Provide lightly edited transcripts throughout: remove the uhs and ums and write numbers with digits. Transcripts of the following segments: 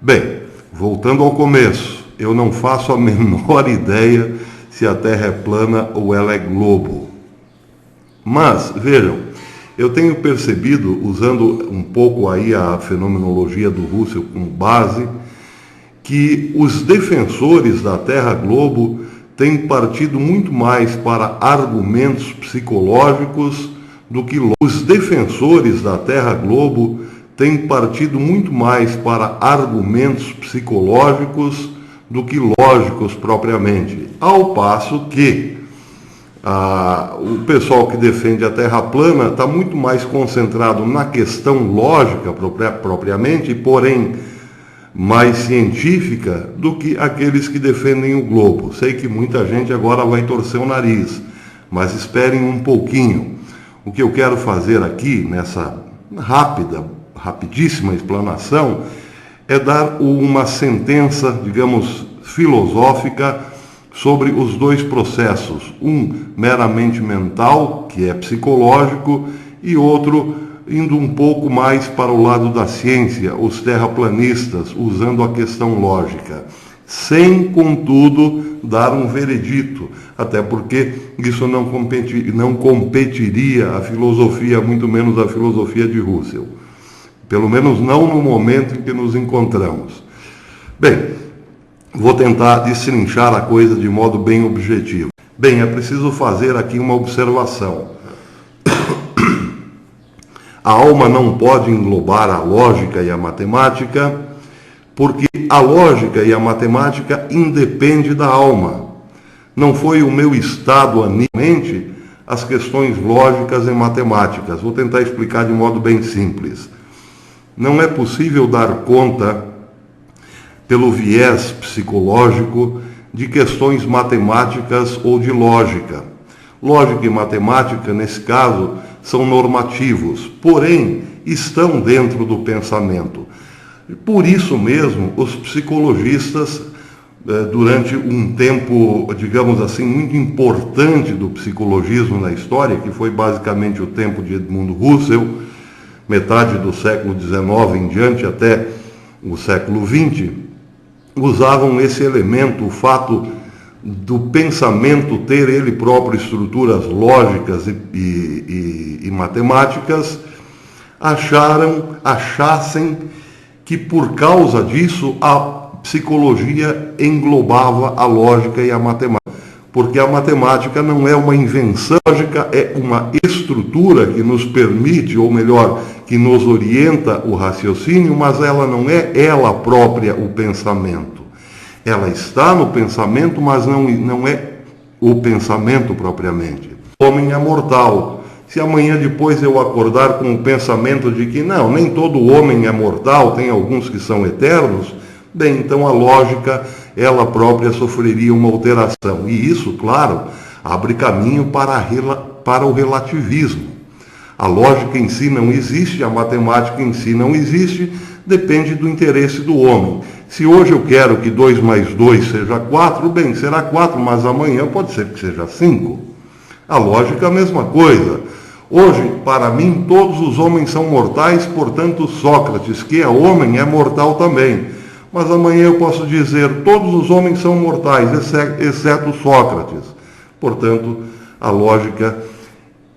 Bem, voltando ao começo, eu não faço a menor ideia se a Terra é plana ou ela é globo. Mas, vejam, eu tenho percebido, usando um pouco aí a fenomenologia do Russell como base, que os defensores da Terra globo têm partido muito mais para argumentos psicológicos do que os defensores da Terra globo têm partido muito mais para argumentos psicológicos do que lógicos propriamente. Ao passo que o pessoal que defende a Terra plana está muito mais concentrado na questão lógica propriamente, porém mais científica, do que aqueles que defendem o globo. Sei que muita gente agora vai torcer o nariz, mas esperem um pouquinho. O que eu quero fazer aqui, nessa rapidíssima explanação, é dar uma sentença, digamos, filosófica sobre os dois processos, um meramente mental, que é psicológico, e outro indo um pouco mais para o lado da ciência, os terraplanistas, usando a questão lógica, sem, contudo, dar um veredito, até porque isso não competiria a filosofia, muito menos a filosofia de Russell. Pelo menos não no momento em que nos encontramos. Bem, vou tentar destrinchar a coisa de modo bem objetivo. Bem, é preciso fazer aqui uma observação. A alma não pode englobar a lógica e a matemática, porque a lógica e a matemática independem da alma. Não foi o meu estado animante as questões lógicas e matemáticas. Vou tentar explicar de modo bem simples. Não é possível dar conta, pelo viés psicológico, de questões matemáticas ou de lógica. Lógica e matemática, nesse caso, são normativos, porém, estão dentro do pensamento. Por isso mesmo, os psicologistas, durante um tempo, digamos assim, muito importante do psicologismo na história, que foi basicamente o tempo de Edmund Husserl, metade do século XIX em diante até o século XX, usavam esse elemento, o fato do pensamento ter ele próprio estruturas lógicas e matemáticas, achassem que por causa disso a psicologia englobava a lógica e a matemática. Porque a matemática não é uma invenção, a lógica é uma estrutura que nos permite, ou melhor, que nos orienta o raciocínio, mas ela não é ela própria o pensamento. Ela está no pensamento, mas não é o pensamento propriamente. O homem é mortal. Se amanhã depois eu acordar com o pensamento de que não, nem todo homem é mortal, tem alguns que são eternos, bem, então a lógica, ela própria sofreria uma alteração. E isso, claro, abre caminho para o relativismo. A lógica em si não existe, a matemática em si não existe, depende do interesse do homem. Se hoje eu quero que 2 mais 2 seja 4, bem, será 4, mas amanhã pode ser que seja 5. A lógica é a mesma coisa. Hoje, para mim, todos os homens são mortais, portanto, Sócrates, que é homem, é mortal também. Mas amanhã eu posso dizer, todos os homens são mortais, exceto Sócrates. Portanto, a lógica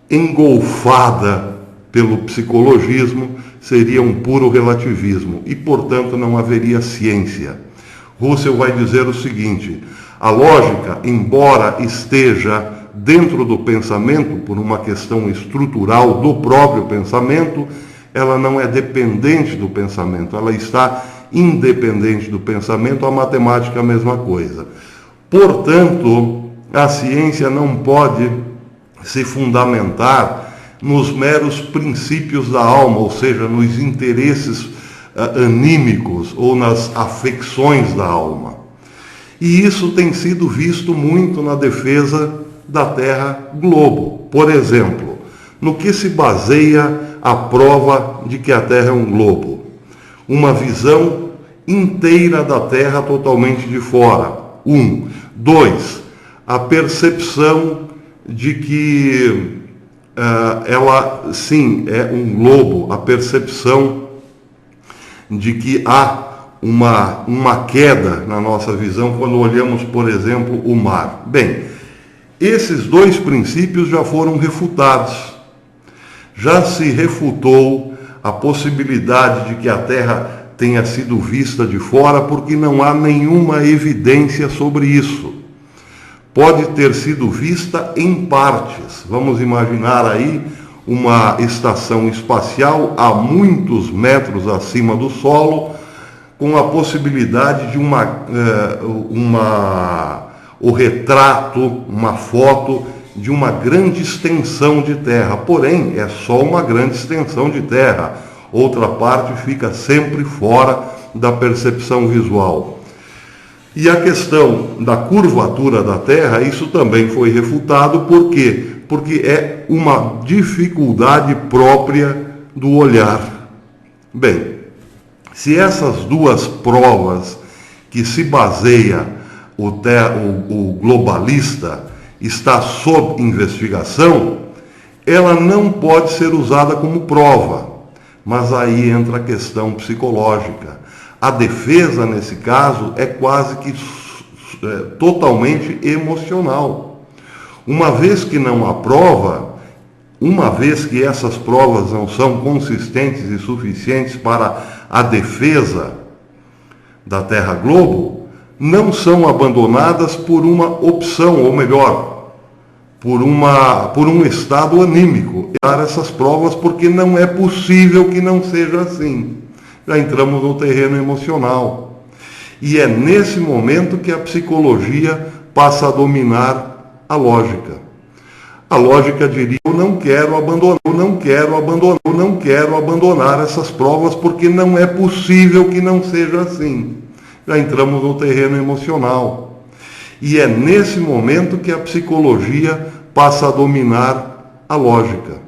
engolfada pelo psicologismo seria um puro relativismo e, portanto, não haveria ciência. Russell vai dizer o seguinte: a lógica, embora esteja dentro do pensamento por uma questão estrutural do próprio pensamento, ela não é dependente do pensamento, ela está independente do pensamento. A matemática é a mesma coisa. Portanto, a ciência não pode se fundamentar nos meros princípios da alma, ou seja, nos interesses anímicos ou nas afecções da alma. E isso tem sido visto muito na defesa da Terra globo. Por exemplo, no que se baseia a prova de que a Terra é um globo? Uma visão inteira da Terra totalmente de fora. 1. 2. A percepção de que ela, sim, é um globo, a percepção de que há uma queda na nossa visão quando olhamos, por exemplo, o mar. Bem, esses dois princípios já foram refutados. Já se refutou a possibilidade de que a Terra tenha sido vista de fora, porque não há nenhuma evidência sobre isso. Pode ter sido vista em partes. Vamos imaginar aí uma estação espacial a muitos metros acima do solo, com a possibilidade de o retrato, uma foto de uma grande extensão de terra. Porém, é só uma grande extensão de terra. Outra parte fica sempre fora da percepção visual. E a questão da curvatura da Terra, isso também foi refutado. Por quê? Porque é uma dificuldade própria do olhar. Bem, se essas duas provas que se baseia o globalista está sob investigação, ela não pode ser usada como prova. Mas aí entra a questão psicológica. A defesa, nesse caso, é quase que totalmente emocional. Uma vez que não há prova, uma vez que essas provas não são consistentes e suficientes para a defesa da Terra Globo, não são abandonadas por uma opção, ou melhor, por um estado anímico. Dar essas provas porque não é possível que não seja assim. Já entramos no terreno emocional. E é nesse momento que a psicologia passa a dominar a lógica. A lógica diria: eu não quero abandonar essas provas porque não é possível que não seja assim. Já entramos no terreno emocional. E é nesse momento que a psicologia passa a dominar a lógica.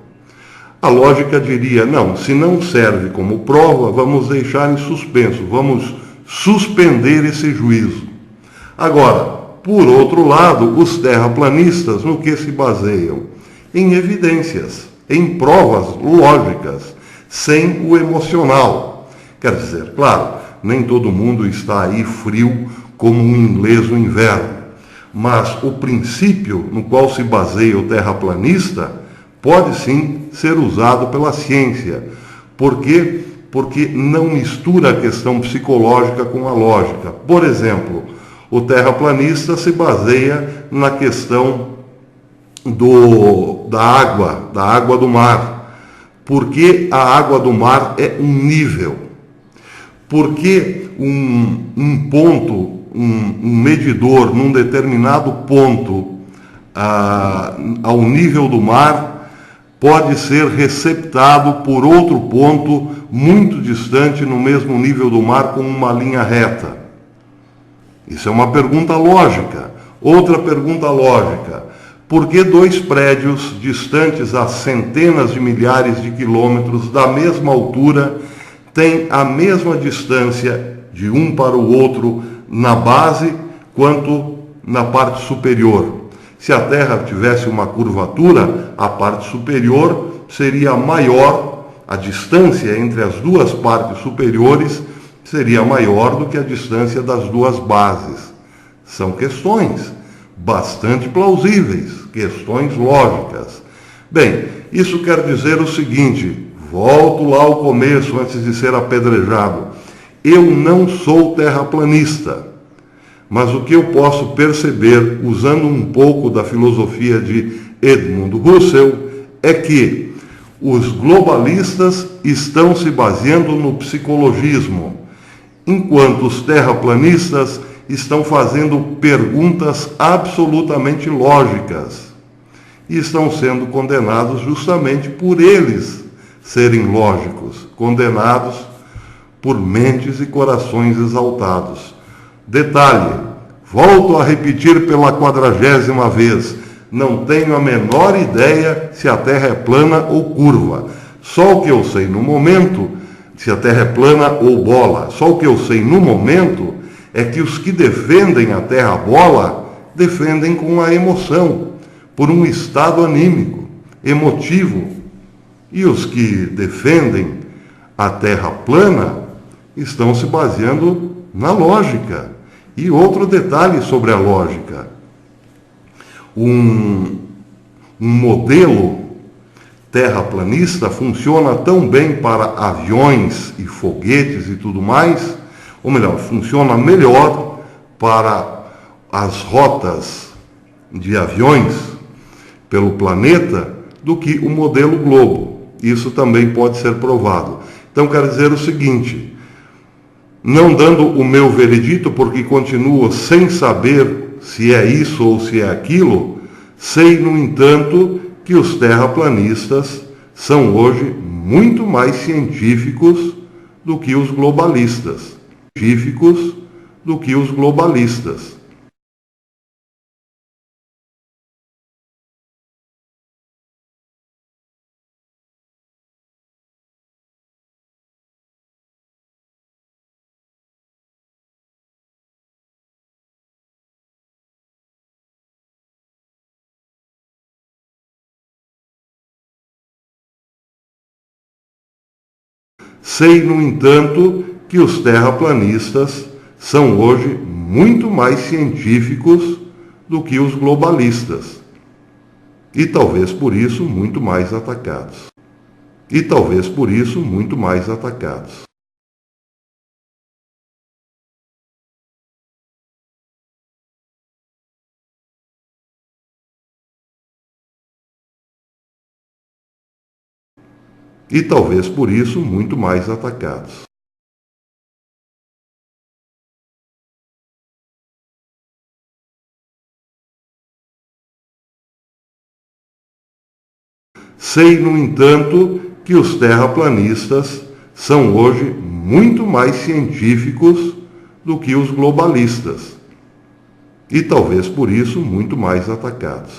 A lógica diria: não, se não serve como prova, vamos deixar em suspenso, vamos suspender esse juízo. Agora, por outro lado, os terraplanistas no que se baseiam? Em evidências, em provas lógicas, sem o emocional. Quer dizer, claro, nem todo mundo está aí frio como um inglês no inverno, mas o princípio no qual se baseia o terraplanista pode sim ser usado pela ciência. Por quê? Porque não mistura a questão psicológica com a lógica. Por exemplo, o terraplanista se baseia na questão da água do mar. Porque a água do mar é um nível. Porque um ponto, um medidor num determinado ponto ao nível do mar pode ser receptado por outro ponto muito distante no mesmo nível do mar com uma linha reta. Isso é uma pergunta lógica. Outra pergunta lógica: por que dois prédios distantes a centenas de milhares de quilômetros da mesma altura têm a mesma distância de um para o outro na base quanto na parte superior? Se a Terra tivesse uma curvatura, a parte superior seria maior, a distância entre as duas partes superiores seria maior do que a distância das duas bases. São questões bastante plausíveis, questões lógicas. Bem, isso quer dizer o seguinte: volto lá ao começo antes de ser apedrejado. Eu não sou terraplanista. Mas o que eu posso perceber, usando um pouco da filosofia de Edmund Husserl, é que os globalistas estão se baseando no psicologismo, enquanto os terraplanistas estão fazendo perguntas absolutamente lógicas e estão sendo condenados justamente por eles serem lógicos, condenados por mentes e corações exaltados. Detalhe, volto a repetir pela 40ª vez, não tenho a menor ideia se a Terra é plana ou curva. Só o que eu sei no momento, se a Terra é plana ou bola, só o que eu sei no momento é que os que defendem a Terra bola defendem com a emoção, por um estado anímico, emotivo. E os que defendem a Terra plana estão se baseando na lógica. E outro detalhe sobre a lógica. Um modelo terraplanista funciona tão bem para aviões e foguetes e tudo mais, ou melhor, funciona melhor para as rotas de aviões pelo planeta do que o modelo globo. Isso também pode ser provado. Então, quero dizer o seguinte, não dando o meu veredito, porque continuo sem saber se é isso ou se é aquilo, sei, no entanto, que os terraplanistas são hoje muito mais científicos do que os globalistas. Científicos do que os globalistas. Sei, no entanto, que os terraplanistas são hoje muito mais científicos do que os globalistas. E talvez por isso muito mais atacados. E talvez por isso muito mais atacados. E talvez por isso muito mais atacados. Sei, no entanto, que os terraplanistas são hoje muito mais científicos do que os globalistas. E talvez por isso muito mais atacados.